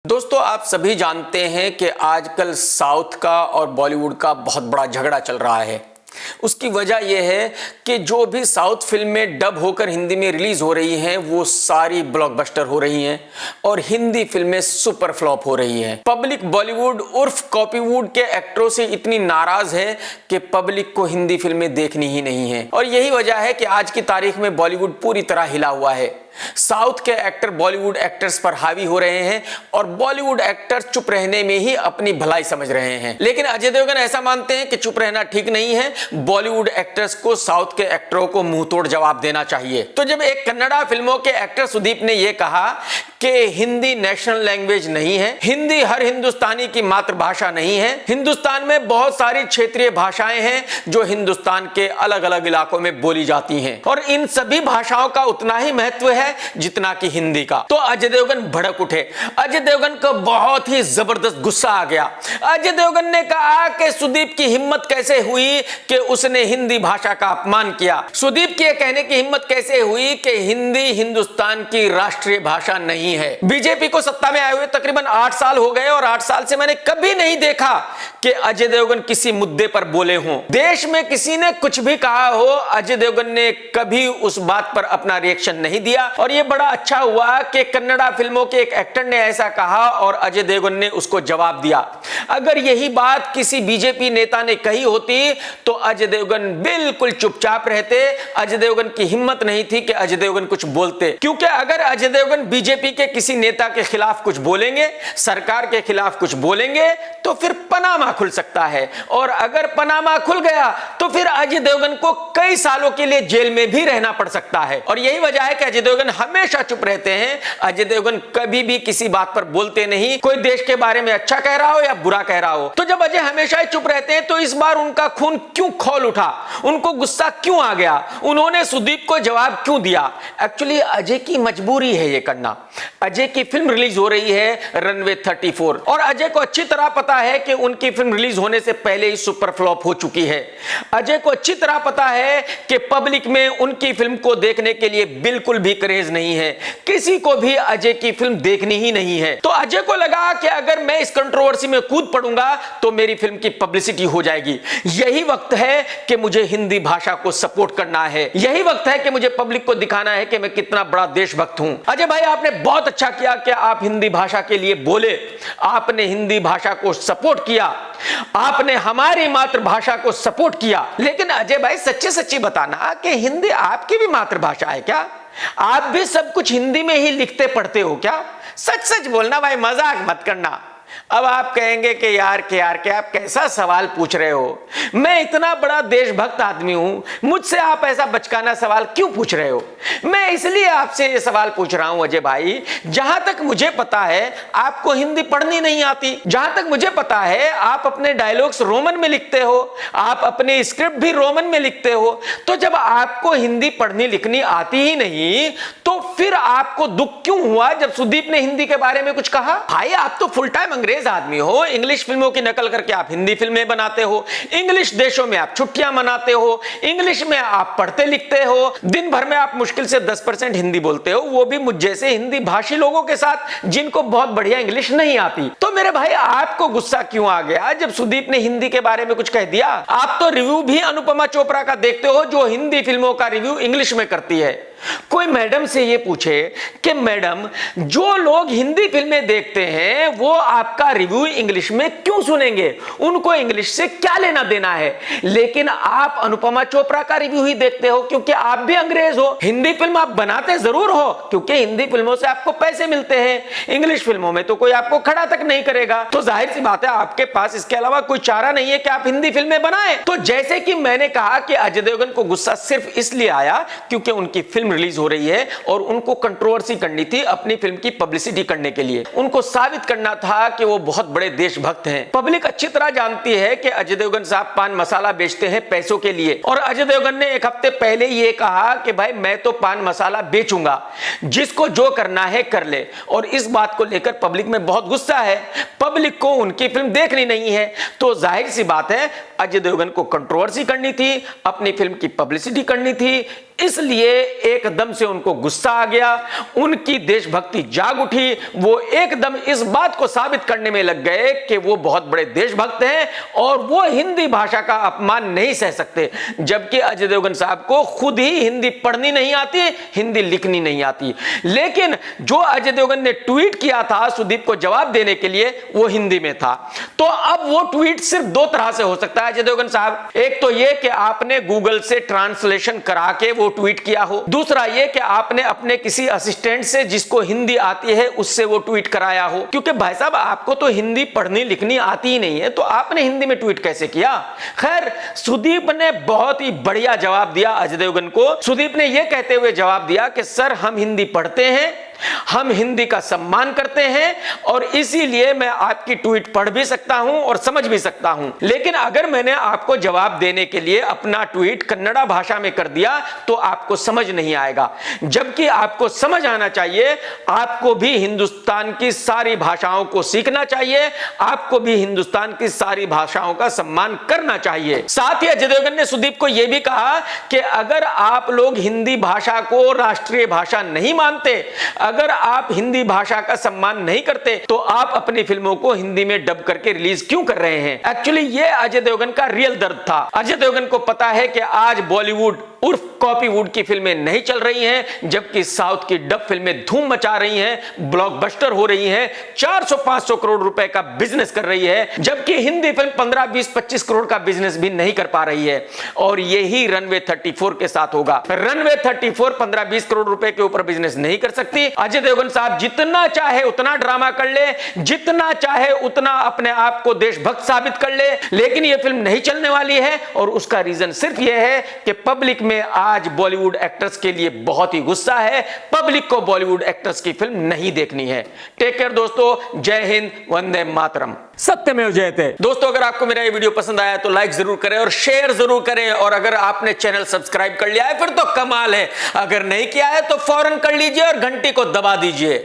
दोस्तों, आप सभी जानते हैं कि आजकल साउथ का और बॉलीवुड का बहुत बड़ा झगड़ा चल रहा है। उसकी वजह यह है कि जो भी साउथ फिल्में डब होकर हिंदी में रिलीज हो रही हैं वो सारी ब्लॉकबस्टर हो रही हैं और हिंदी फिल्में सुपर फ्लॉप हो रही हैं। पब्लिक बॉलीवुड उर्फ कॉपीवुड के एक्टरों से इतनी नाराज है कि पब्लिक को हिंदी फिल्में देखनी ही नहीं है और यही वजह है कि आज की तारीख में बॉलीवुड पूरी तरह हिला हुआ है। साउथ के एक्टर बॉलीवुड एक्टर्स पर हावी हो रहे हैं और बॉलीवुड एक्टर चुप रहने में ही अपनी भलाई समझ रहे हैं। लेकिन अजय देवगन ऐसा मानते हैं कि चुप रहना ठीक नहीं है, बॉलीवुड एक्टर्स को साउथ के एक्टरों को मुंह तोड़ जवाब देना चाहिए। तो जब एक कन्नड़ा फिल्मों के एक्टर सुदीप ने यह कहा कि हिंदी नेशनल लैंग्वेज नहीं है, हिंदी हर हिंदुस्तानी की मातृभाषा नहीं है, हिंदुस्तान में बहुत सारी क्षेत्रीय भाषाएं हैं जो हिंदुस्तान के अलग अलग इलाकों में बोली जाती हैं और इन सभी भाषाओं का उतना ही महत्व है जितना कि हिंदी का। तो अजय देवगन भड़क उठे। अजय देवगन को बहुत ही जबरदस्त गुस्सा आ गया। अजय देवगन ने कहा कि सुदीप की हिम्मत कैसे हुई कि उसने हिंदी भाषा का अपमान किया। सुदीप के कहने की हिम्मत कैसे हुई कि हिंदी हिंदुस्तान की राष्ट्रीय भाषा नहीं है। बीजेपी को सत्ता में आए हुए तकरीबन 8 साल हो गए और 8 साल से मैंने कभी नहीं देखा कि अजय देवगन किसी मुद्दे पर बोले हों। देश में किसी ने कुछ भी कहा हो, अजय देवगन ने कभी उस बात पर अपना रिएक्शन नहीं दिया और यह बड़ा अच्छा हुआ कि कन्नड़ा फिल्मों के एक एक्टर ने ऐसा कहा और अजय देवगन ने उसको जवाब दिया। अगर यही बात किसी बीजेपी नेता ने कही होती तो अजय देवगन बिल्कुल चुपचाप रहते। अजय देवगन की हिम्मत नहीं थी कि अजय देवगन कुछ बोलते, क्योंकि अगर अजय देवगन बीजेपी के किसी नेता के खिलाफ कुछ बोलेंगे, सरकार के खिलाफ कुछ बोलेंगे तो फिर पनामा खुल सकता है और अगर पनामा खुल गया तो फिर अजय देवगन को कई सालों के लिए जेल में भी रहना पड़ सकता है। और यही वजह है कि अजय देवगन हमेशा चुप रहते हैं। अजय देवगन कभी भी किसी बात पर बोलते नहीं, कोई देश के बारे में अच्छा कह रहा हो या बुरा कह रहा हो। तो जब अजय हमेशा ही चुप रहते हैं तो इस बार उनका खून क्यों खौल उठा, उनको गुस्सा क्यों आ गया, उन्होंने सुदीप को जवाब क्यों दिया? एक्चुअली अजय की मजबूरी है ये करना। अजय की फिल्म रिलीज हो रही है रनवे 34 और अजय को अच्छी तरह पता है कि उनकी फिल्म रिलीज होने से पहले ही सुपर फ्लॉप हो चुकी है। अजय को अच्छी तरह पता है कि पब्लिक में उनकी फिल्म को देखने के लिए बिल्कुल भी क्रेज नहीं है, किसी को भी अजय की फिल्म देखनी ही नहीं है। तो अजय को लगा कि अगर मैं इस कंट्रोवर्सी में कूद पड़ूंगा तो मेरी फिल्म की पब्लिसिटी हो जाएगी। यही वक्त है कि मुझे हिंदी भाषा को सपोर्ट करना है, यही वक्त है कि मुझे पब्लिक को दिखाना है कि मैं कितना बड़ा देशभक्त हूं। अजय भाई, आपने बहुत अच्छा किया कि आप हिंदी भाषा के लिए बोले, आपने हिंदी भाषा को सपोर्ट किया, आपने हमारी मातृभाषा को सपोर्ट किया। लेकिन अजय भाई, सच्ची सच्ची बताना कि हिंदी आपकी भी मातृभाषा है क्या? आप भी सब कुछ हिंदी में ही लिखते पढ़ते हो क्या? सच सच बोलना भाई, मजाक मत करना। अब आप कहेंगे कि यार के आप कैसा सवाल पूछ रहे हो, मैं इतना बड़ा देशभक्त आदमी हूं, मुझसे आप ऐसा बचकाना सवाल क्यों पूछ रहे हो? मैं इसलिए आपसे ये सवाल पूछ रहा हूं अजय भाई, जहां तक मुझे पता है आपको हिंदी पढ़नी नहीं आती, जहां तक मुझे पता है आप अपने डायलॉग्स रोमन में लिखते हो, आप अपने स्क्रिप्ट भी रोमन में लिखते हो। तो जब आपको हिंदी पढ़नी लिखनी आती ही नहीं तो फिर आपको दुख क्यों हुआ जब सुदीप ने हिंदी के बारे में कुछ कहा? भाई, आप तो फुल टाइम अंग्रेज आदमी हो, इंग्लिश फिल्मों की नकल करके आप हिंदी फिल्में बनाते हो, इंग्लिश देशों में आप छुट्टियां मनाते हो, इंग्लिश में आप पढ़ते लिखते हो, दिन भर में आप मुश्किल से 10% हिंदी बोलते हो, वो भी मुझ जैसे हिंदी भाषी लोगों के साथ जिनको बहुत बढ़िया इंग्लिश नहीं आती। तो मेरे भाई, आपको गुस्सा क्यों आ गया जब सुदीप ने हिंदी के बारे में कुछ कह दिया? आप तो रिव्यू भी अनुपमा चोपड़ा का देखते हो जो हिंदी फिल्मों का रिव्यू इंग्लिश में करती है। कोई मैडम से ये पूछे कि मैडम, जो लोग हिंदी फिल्में देखते हैं वो आपका रिव्यू इंग्लिश में क्यों सुनेंगे, उनको इंग्लिश से क्या लेना देना है? लेकिन आप अनुपमा चोपड़ा का रिव्यू ही देखते हो क्योंकि आप भी अंग्रेज हो। हिंदी फिल्म आप बनाते जरूर हो क्योंकि हिंदी फिल्मों से आपको पैसे मिलते हैं, इंग्लिश फिल्मों में तो कोई आपको खड़ा तक नहीं करेगा। तो जाहिर सी बात है आपके पास इसके अलावा कोई चारा नहीं है कि आप हिंदी फिल्में बनाएं। तो जैसे कि मैंने कहा कि अजय देवगन को गुस्सा सिर्फ इसलिए आया क्योंकि उनकी फिल्म रिलीज हो रही है और उनको कंट्रोवर्सी करनी थी अपनी फिल्म की पब्लिसिटी करने के लिए। उनको साबित करना था कि वो बहुत बड़े देशभक्त हैं। पब्लिक अच्छी तरह जानती है कि अजय देवगन साहब पान मसाला बेचते हैं पैसों के लिए और अजय देवगन ने एक हफ्ते पहले ये कहा कि भाई मैं तो पान मसाला बेचूंगा, जिसको जो करना है कर ले। और इस बात को लेकर पब्लिक में बहुत गुस्सा है, पब्लिक को उनकी फिल्म देखनी नहीं है। तो जाहिर सी बात है अजय देवगन को कंट्रोवर्सी करनी थी, अपनी फिल्म की पब्लिसिटी करनी थी, इसलिए एकदम से उनको गुस्सा आ गया, उनकी देशभक्ति जाग उठी। वो एकदम इस बात को साबित करने में लग गए कि वो बहुत बड़े देशभक्त हैं और वो हिंदी भाषा का अपमान नहीं सह सकते। जबकि अजय देवगन साहब को खुद ही हिंदी पढ़नी नहीं आती, हिंदी लिखनी नहीं आती। लेकिन जो अजय देवगन ने ट्वीट किया था सुदीप को जवाब देने के लिए, वो हिंदी में था। तो अब वो ट्वीट सिर्फ दो तरह से हो सकता है अजय देवगन साहब। एक तो ये कि आपने गूगल से ट्रांसलेशन करा के वो ट्वीट किया हो, दूसरा ये कि आपने अपने किसी असिस्टेंट से जिसको हिंदी आती है उससे वो ट्वीट कराया हो। क्योंकि भाई साहब आपको तो हिंदी पढ़नी लिखनी आती ही नहीं है, तो आपने हिंदी में ट्वीट कैसे किया? खैर, सुदीप ने बहुत ही बढ़िया जवाब दिया अजय देवगन को। सुदीप ने यह कहते हुए जवाब दिया कि सर, हम हिंदी पढ़ते हैं, हम हिंदी का सम्मान करते हैं और इसीलिए मैं आपकी ट्वीट पढ़ भी सकता हूं और समझ भी सकता हूं। लेकिन अगर मैंने आपको जवाब देने के लिए अपना ट्वीट कन्नड़ा भाषा में कर दिया तो आपको समझ नहीं आएगा। जबकि आपको समझ आना चाहिए, आपको भी हिंदुस्तान की सारी भाषाओं को सीखना चाहिए, आपको भी हिंदुस्तान की सारी भाषाओं का सम्मान करना चाहिए। साथ ही अजय देवगन ने सुदीप को यह भी कहा कि अगर आप लोग हिंदी भाषा को राष्ट्रीय भाषा नहीं मानते, अगर आप हिंदी भाषा का सम्मान नहीं करते, तो आप अपनी फिल्मों को हिंदी में डब करके रिलीज क्यों कर रहे हैं? एक्चुअली ये अजय देवगन का रियल दर्द था। अजय देवगन को पता है कि आज बॉलीवुड उर्फ कॉपीवुड की फिल्में नहीं चल रही हैं, जबकि साउथ की डब फिल्में धूम मचा रही हैं, ब्लॉकबस्टर हो रही हैं, 400-500 करोड़ रुपए का बिजनेस कर रही है, जबकि हिंदी फिल्म 15, 20, 25 करोड़ का बिजनेस भी नहीं कर पा रही है। और यही रनवे 34 के साथ होगा। रनवे 34 15-20 करोड़ रुपए के ऊपर बिजनेस नहीं कर सकती। अजय देवगन साहब जितना चाहे उतना ड्रामा कर ले, जितना चाहे उतना अपने आप को देशभक्त साबित कर ले, लेकिन यह फिल्म नहीं चलने वाली है। और उसका रीजन सिर्फ यह है कि पब्लिक में आज बॉलीवुड एक्टर्स के लिए बहुत ही गुस्सा है। पब्लिक को बॉलीवुड एक्टर्स की फिल्म नहीं देखनी है। टेक केयर दोस्तों, जय हिंद, वंदे मातरम, सत्यमेव जयते। दोस्तों, अगर आपको मेरा ये वीडियो पसंद आया तो लाइक जरूर करें और शेयर जरूर करें। और अगर आपने चैनल सब्सक्राइब कर लिया है फिर तो कमाल है, अगर नहीं किया है तो फौरन कर लीजिए और घंटी को दबा दीजिए।